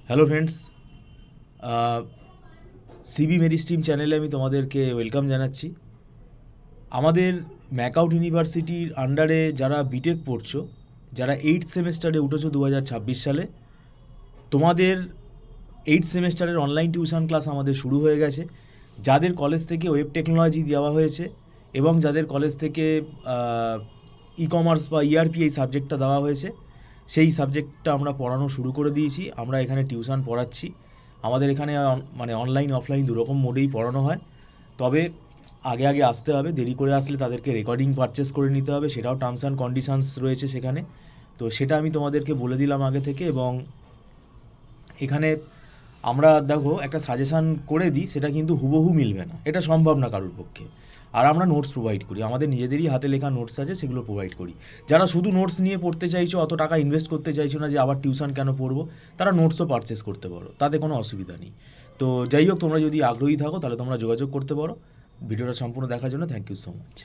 Hello friends, CB মেরিস্ট্রিম চ্যানেলে আমি তোমাদেরকে ওয়েলকাম জানাচ্ছি। আমাদের ম্যাকআউট ইউনিভার্সিটির আন্ডারে যারা বিটেক পড়ছো, যারা 8th সেমেস্টারে উঠেছো 2026 সালে, তোমাদের 8th সেমেস্টারের অনলাইন টিউশন ক্লাস আমাদের শুরু হয়ে গেছে। যাদের কলেজ থেকে ওয়েব টেকনোলজি দেওয়া হয়েছে এবং যাদের কলেজ থেকে ই কমার্স বা ইআরপি এই সাবজেক্টটা দেওয়া হয়েছে, সেই সাবজেক্টটা আমরা পড়ানো শুরু করে দিয়েছি। আমরা এখানে টিউশন পড়াচ্ছি। আমাদের এখানে মানে অনলাইন অফলাইন দুরকম মোডেই পড়ানো হয়। তবে আগে আগে আসতে হবে, দেরি করে আসলে তাদেরকে রেকর্ডিং পারচেস করে নিতে হবে, সেটাও টার্মস অ্যান্ড কন্ডিশনস রয়েছে সেখানে। তো সেটা আমি তোমাদেরকে বলে দিলাম আগে থেকে। এবং এখানে আমরা দেখো একটা সাজেশান করে দিই, সেটা কিন্তু হুবহু মিলবে না, এটা সম্ভব না কারোর পক্ষে। আর আমরা নোটস প্রোভাইড করি, আমাদের নিজেদেরই হাতে লেখা নোটস আছে, সেগুলো প্রোভাইড করি। যারা শুধু নোটস নিয়ে পড়তে চাইছো, অত টাকা ইনভেস্ট করতে চাইছো না যে আবার টিউশন কেন পড়বো, তারা নোটসও পারচেস করতে পারো, তাতে কোনো অসুবিধা নেই। তো যাই হোক, তোমরা যদি আগ্রহী থাকো তাহলে তোমরা যোগাযোগ করতে পারো। ভিডিওটা সম্পূর্ণ দেখার জন্য থ্যাংক ইউ সো মাচ।